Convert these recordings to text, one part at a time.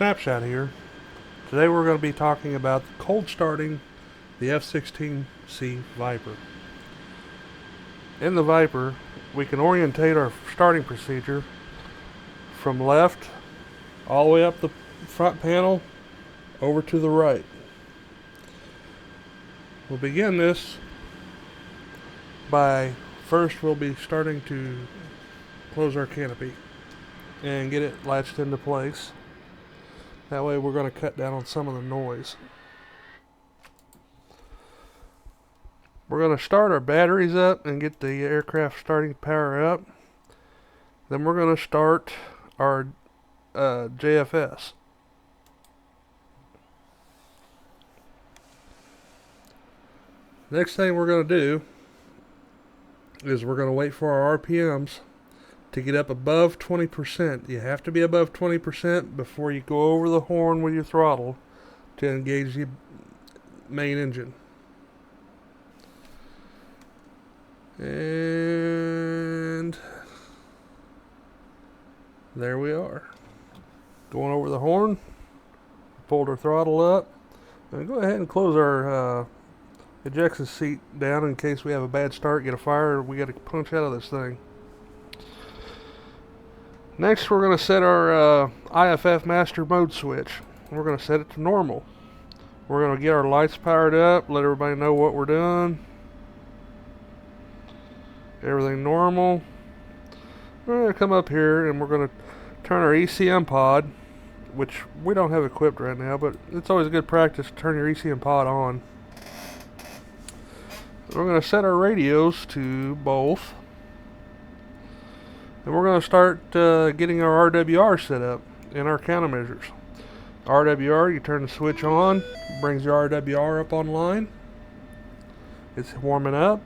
snapshot here. Today we're going to be talking about cold starting the F-16c Viper. In the Viper, we can orientate our starting procedure from left all the way up the front panel over to the right. We'll begin this by first we'll be starting to close our canopy and get it latched into place. That way we're going to cut down on some of the noise. We're going to start our batteries up and get the aircraft starting to power up. Then we're going to start our JFS. Next thing we're going to do is we're going to wait for our RPMs to get up above 20%. You have to be above 20% before you go over the horn with your throttle to engage the main engine. And there we are. Going over the horn, pulled our throttle up, and go ahead and close our ejection seat down in case we have a bad start, get a fire, or we got to punch out of this thing. Next, we're going to set our IFF master mode switch. We're going to set it to normal. We're going to get our lights powered up, let everybody know what we're doing. Everything normal. We're going to come up here and we're going to turn our ECM pod, which we don't have equipped right now, but it's always good practice to turn your ECM pod on. We're going to set our radios to both. And we're going to start getting our RWR set up in our countermeasures. RWR, you turn the switch on, brings your RWR up online. It's warming up.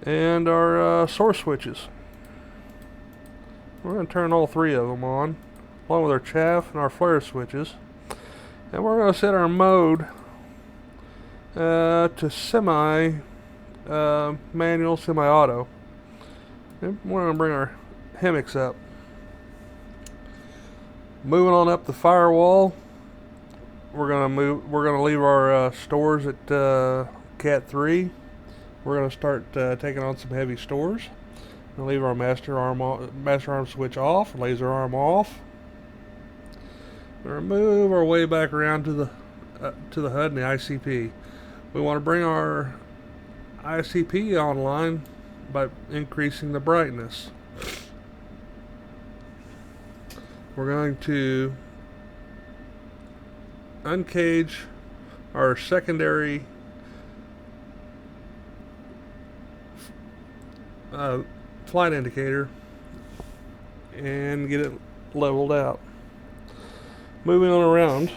And our source switches. We're going to turn all three of them on, along with our chaff and our flare switches. And we're going to set our mode to manual, semi-auto. And we're going to bring our hammocks up. Moving on up the firewall, we're going to leave our stores at Cat 3. We're going to start taking on some heavy stores. We'll leave our master arm switch off, laser arm off. We'll move our way back around to the HUD and the ICP. We want to bring our ICP online by increasing the brightness. We're going to uncage our secondary flight indicator and get it leveled out. Moving on around,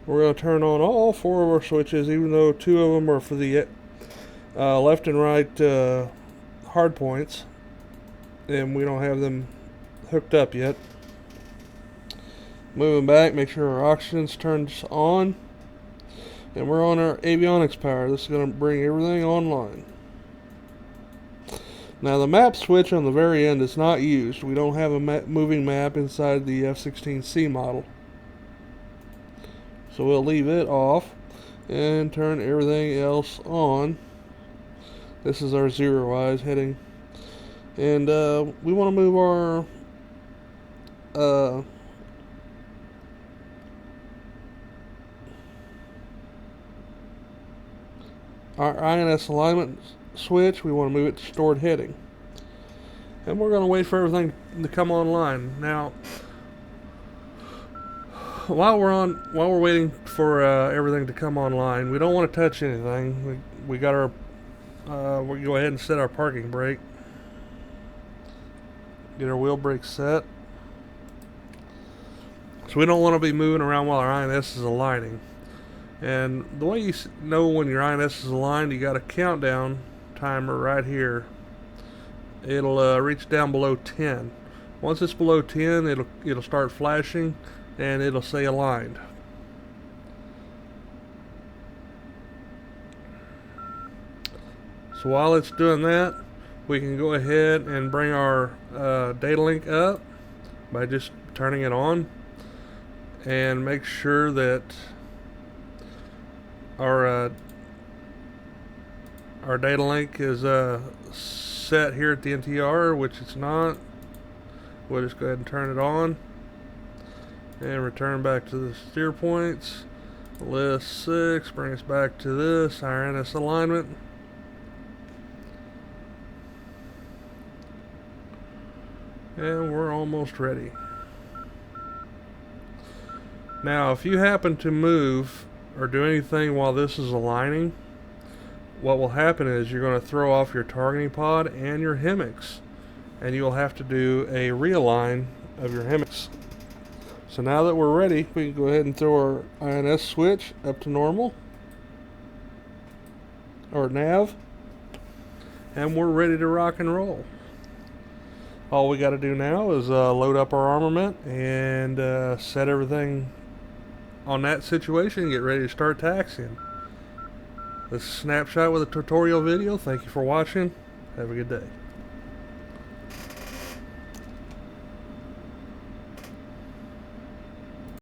we're going to turn on all four of our switches, even though two of them are for the left and right hard points, and we don't have them hooked up yet. Moving back, make sure our oxygen's turned on, and we're on our avionics power. This is going to bring everything online. Now the map switch on the very end is not used. We don't have a moving map inside the F-16c model. So we'll leave it off and turn everything else on. This is our zero eyes heading. And we want to move our INS alignment switch. We want to move it to stored heading. And we're going to wait for everything to come online. Now, while we're waiting for everything to come online, we don't want to touch anything. We got our we go ahead and set our parking brake. Get our wheel brake set. So we don't want to be moving around while our INS is aligning. And the way you know when your INS is aligned, you got a countdown timer right here. It'll reach down below 10. Once it's below 10, it'll start flashing and it'll say aligned. So while it's doing that, we can go ahead and bring our data link up by just turning it on, and make sure that our data link is set here at the NTR, which it's not. We'll just go ahead and turn it on and return back to the steer points. List 6, bring us back to this IRNS alignment. And we're almost ready. Now, if you happen to move or do anything while this is aligning, what will happen is you're going to throw off your targeting pod and your HEMIX, and you'll have to do a realign of your HEMIX. So now that we're ready, we can go ahead and throw our INS switch up to normal, or nav, and we're ready to rock and roll. All we got to do now is load up our armament and set everything on that situation and get ready to start taxiing. This is Snapshot with a tutorial video. Thank you for watching. Have a good day.